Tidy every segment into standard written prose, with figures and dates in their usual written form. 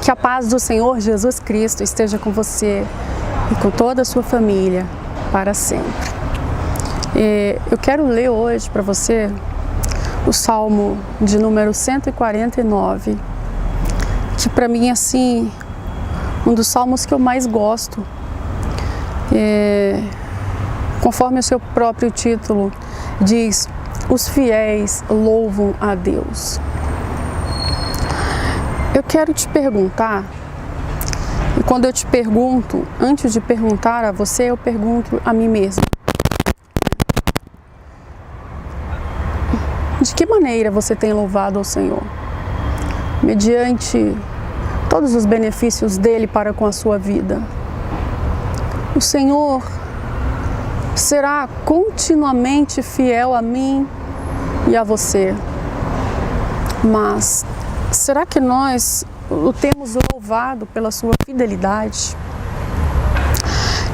Que a paz do Senhor Jesus Cristo esteja com você e com toda a sua família para sempre. Eu quero ler hoje para você o Salmo de número 149, que para mim é assim, um dos salmos que eu mais gosto. Conforme o seu próprio título diz, os fiéis louvam a Deus. Eu quero te perguntar, e quando eu te pergunto, antes de perguntar a você, eu pergunto a mim mesma. De que maneira você tem louvado ao Senhor? Mediante todos os benefícios dele para com a sua vida. O Senhor será continuamente fiel a mim e a você. Mas será que nós o temos louvado pela sua fidelidade?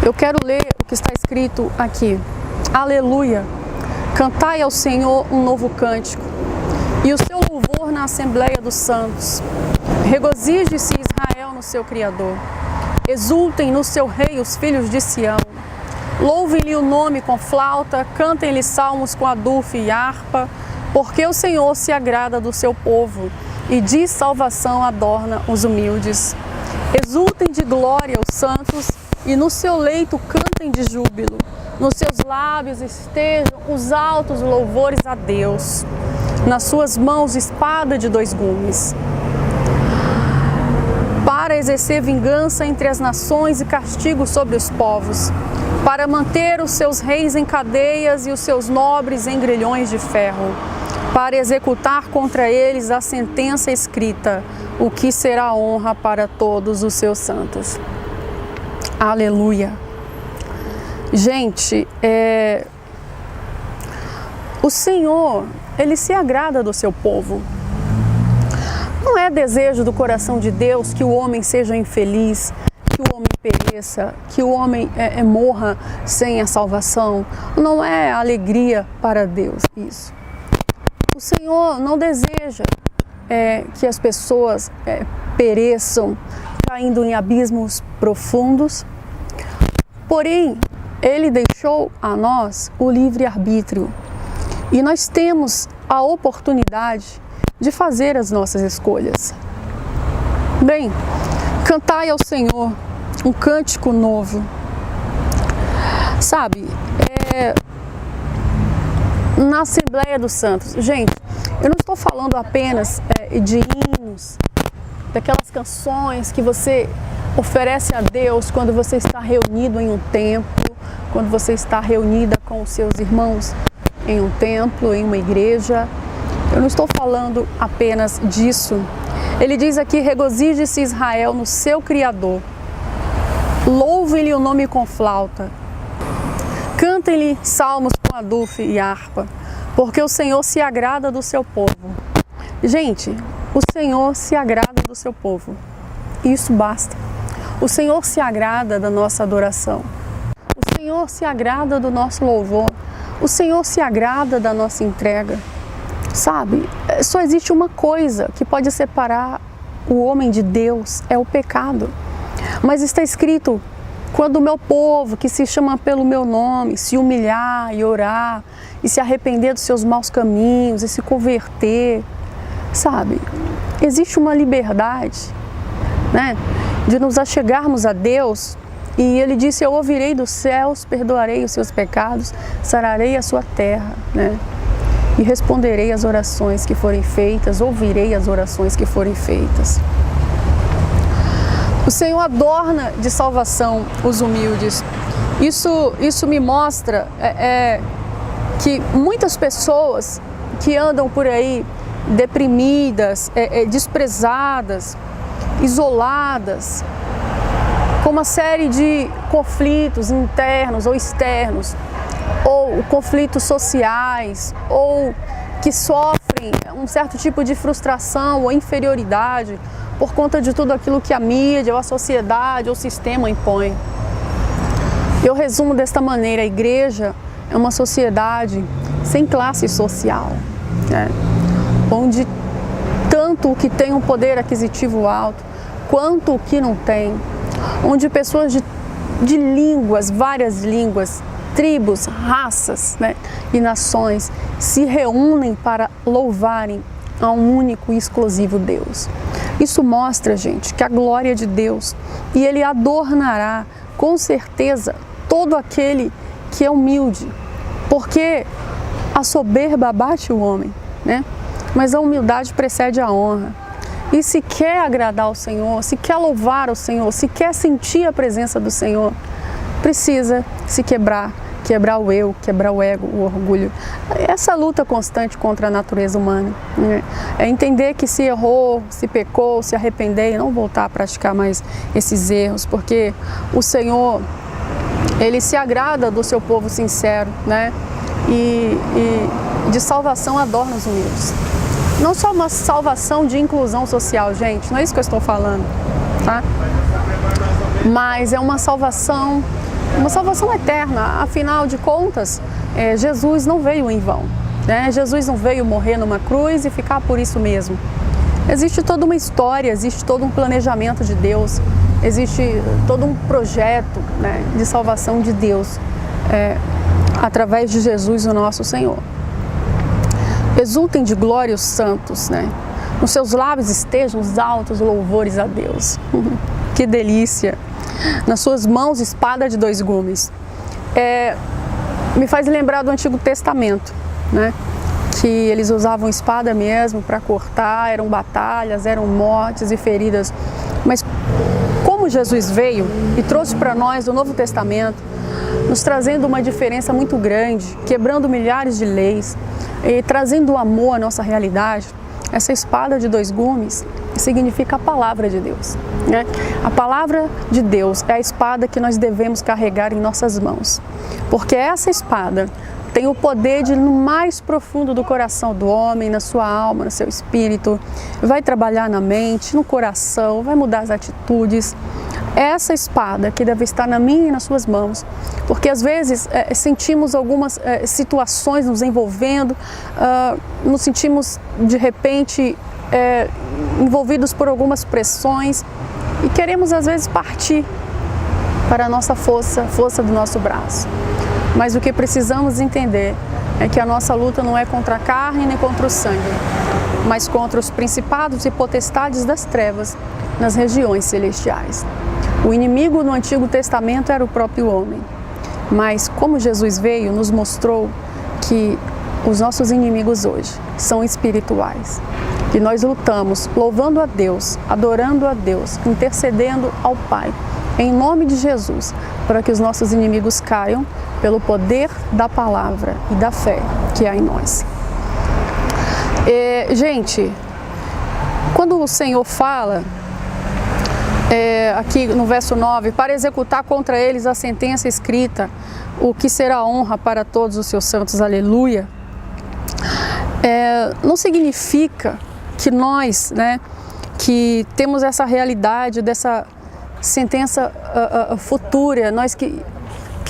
Eu quero ler o que está escrito aqui. Aleluia! Cantai ao Senhor um novo cântico, e o seu louvor na Assembleia dos Santos. Regozije-se Israel no seu Criador. Exultem no seu Rei os filhos de Sião. Louvem-lhe o nome com flauta, cantem-lhe salmos com adufo e harpa, porque o Senhor se agrada do seu povo, e de salvação adorna os humildes. Exultem de glória os santos, e no seu leito cantem de júbilo. Nos seus lábios estejam os altos louvores a Deus. Nas suas mãos espada de dois gumes, para exercer vingança entre as nações e castigo sobre os povos, para manter os seus reis em cadeias e os seus nobres em grilhões de ferro, para executar contra eles a sentença escrita, o que será honra para todos os seus santos. Aleluia! Gente, o Senhor, Ele se agrada do seu povo. Não é desejo do coração de Deus que o homem seja infeliz, que o homem pereça, que o homem morra sem a salvação. Não é alegria para Deus isso. O Senhor não deseja que as pessoas pereçam, caindo em abismos profundos. Porém, Ele deixou a nós o livre-arbítrio e nós temos a oportunidade de fazer as nossas escolhas. Bem, cantai ao Senhor um cântico novo. Sabe, na Assembleia dos Santos, gente, eu não estou falando apenas de hinos, daquelas canções que você oferece a Deus quando você está reunido em um templo, quando você está reunida com os seus irmãos em um templo, em uma igreja. Eu não estou falando apenas disso. Ele diz aqui, regozije-se Israel no seu Criador. Louve-lhe o nome com flauta. Cantem-lhe salmos com adufo e harpa, porque o Senhor se agrada do seu povo. Gente, o Senhor se agrada do seu povo. Isso basta. O Senhor se agrada da nossa adoração. O Senhor se agrada do nosso louvor. O Senhor se agrada da nossa entrega. Sabe, só existe uma coisa que pode separar o homem de Deus, é o pecado. Mas está escrito, quando o meu povo, que se chama pelo meu nome, se humilhar e orar, e se arrepender dos seus maus caminhos, e se converter, sabe, existe uma liberdade, né, de nos achegarmos a Deus. E Ele disse, eu ouvirei dos céus, perdoarei os seus pecados, sararei a sua terra, né? E responderei as orações que forem feitas, ouvirei as orações que forem feitas. O Senhor adorna de salvação os humildes. Isso me mostra que muitas pessoas que andam por aí deprimidas, desprezadas, isoladas, com uma série de conflitos internos ou externos, ou conflitos sociais, ou que sofrem um certo tipo de frustração ou inferioridade por conta de tudo aquilo que a mídia, ou a sociedade, ou o sistema impõe. Eu resumo desta maneira, a igreja é uma sociedade sem classe social, né? Onde tanto o que tem um poder aquisitivo alto, quanto o que não tem, onde pessoas de línguas, várias línguas, tribos, raças, né, e nações se reúnem para louvarem a um único e exclusivo Deus. Isso mostra, gente, que a glória de Deus, e Ele adornará com certeza todo aquele que é humilde, porque a soberba abate o homem, né? Mas a humildade precede a honra. E se quer agradar ao Senhor, se quer louvar ao Senhor, se quer sentir a presença do Senhor, precisa se quebrar o eu, quebrar o ego, o orgulho. Essa luta constante contra a natureza humana, né? É entender que se errou, se pecou, se arrepender e não voltar a praticar mais esses erros, porque o Senhor, Ele se agrada do seu povo sincero, né? E de salvação adorna os humildes. Não só uma salvação de inclusão social, gente, não é isso que eu estou falando, tá? Mas é uma salvação eterna. Afinal de contas, Jesus não veio em vão, né? Jesus não veio morrer numa cruz e ficar por isso mesmo. Existe toda uma história, existe todo um planejamento de Deus, existe todo um projeto, né, de salvação de Deus através de Jesus, o nosso Senhor. Exultem de glória os santos, né? Nos seus lábios estejam os altos louvores a Deus. Que delícia! Nas suas mãos, espada de 2 gumes. Me faz lembrar do Antigo Testamento, né? Que eles usavam espada mesmo para cortar, eram batalhas, eram mortes e feridas. Mas como Jesus veio e trouxe para nós o Novo Testamento, nos trazendo uma diferença muito grande, quebrando milhares de leis e trazendo o amor à nossa realidade, essa espada de 2 gumes significa a palavra de Deus, né? A palavra de Deus é a espada que nós devemos carregar em nossas mãos, porque essa espada tem o poder de ir no mais profundo do coração do homem, na sua alma, no seu espírito, vai trabalhar na mente, no coração, vai mudar as atitudes. Essa espada que deve estar na minha e nas suas mãos, porque às vezes sentimos algumas situações nos envolvendo, nos sentimos de repente envolvidos por algumas pressões e queremos às vezes partir para a nossa força do nosso braço. Mas o que precisamos entender é que a nossa luta não é contra a carne nem contra o sangue, mas contra os principados e potestades das trevas nas regiões celestiais. O inimigo no Antigo Testamento era o próprio homem, mas como Jesus veio, nos mostrou que os nossos inimigos hoje são espirituais. E nós lutamos louvando a Deus, adorando a Deus, intercedendo ao Pai, em nome de Jesus, para que os nossos inimigos caiam pelo poder da palavra e da fé que há em nós. Gente, quando o Senhor fala, aqui no verso 9, para executar contra eles a sentença escrita, o que será honra para todos os seus santos, aleluia, não significa que nós, né, que temos essa realidade dessa sentença futura, nós que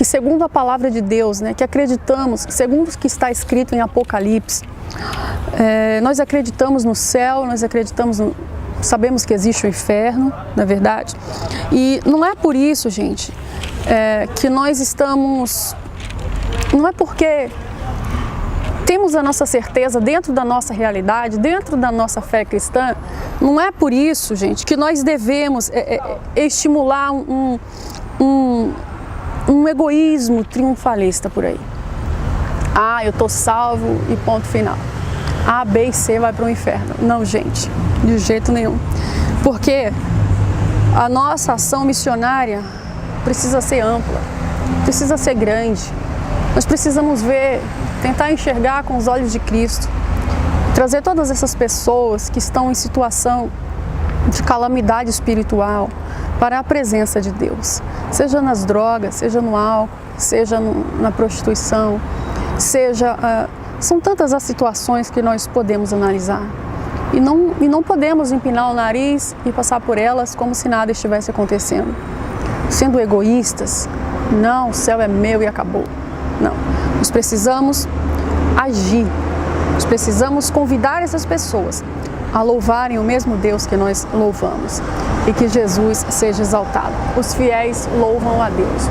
segundo a palavra de Deus, né, que acreditamos, segundo o que está escrito em Apocalipse, nós acreditamos no céu, nós acreditamos sabemos que existe o inferno, na verdade, e não é por isso, gente, que nós estamos, não é porque temos a nossa certeza dentro da nossa realidade, dentro da nossa fé cristã, não é por isso, gente, que nós devemos estimular um egoísmo triunfalista por aí. Eu tô salvo e ponto final. A, B e C vai para o inferno. Não, gente, de jeito nenhum. Porque a nossa ação missionária precisa ser ampla, precisa ser grande. Nós precisamos ver, tentar enxergar com os olhos de Cristo, trazer todas essas pessoas que estão em situação de calamidade espiritual para a presença de Deus, seja nas drogas, seja no álcool, seja na prostituição, seja... São tantas as situações que nós podemos analisar e não podemos empinar o nariz e passar por elas como se nada estivesse acontecendo, sendo egoístas. Não, o céu é meu e acabou. Não, nós precisamos agir, nós precisamos convidar essas pessoas a louvarem o mesmo Deus que nós louvamos e que Jesus seja exaltado. Os fiéis louvam a Deus.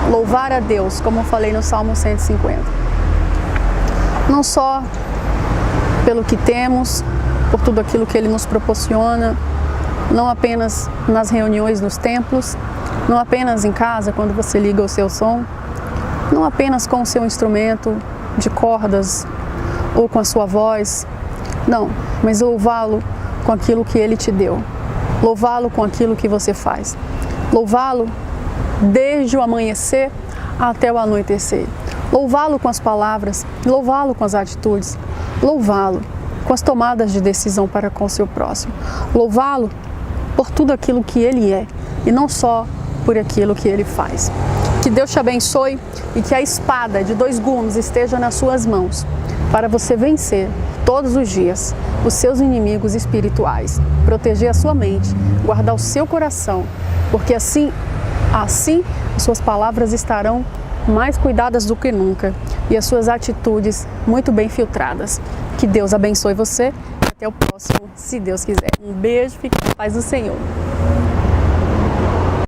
Louvar a Deus, como eu falei no Salmo 150. Não só pelo que temos, por tudo aquilo que Ele nos proporciona, não apenas nas reuniões nos templos, não apenas em casa quando você liga o seu som, não apenas com o seu instrumento de cordas ou com a sua voz, não, mas louvá-lo com aquilo que Ele te deu, louvá-lo com aquilo que você faz, louvá-lo desde o amanhecer até o anoitecer, louvá-lo com as palavras, louvá-lo com as atitudes, louvá-lo com as tomadas de decisão para com o seu próximo, louvá-lo por tudo aquilo que Ele é e não só por aquilo que Ele faz. Que Deus te abençoe e que a espada de 2 gumes esteja nas suas mãos para você vencer todos os dias os seus inimigos espirituais, proteger a sua mente, guardar o seu coração, porque assim as suas palavras estarão mais cuidadas do que nunca e as suas atitudes muito bem filtradas. Que Deus abençoe você e até o próximo, se Deus quiser. Um beijo, fique na paz do Senhor.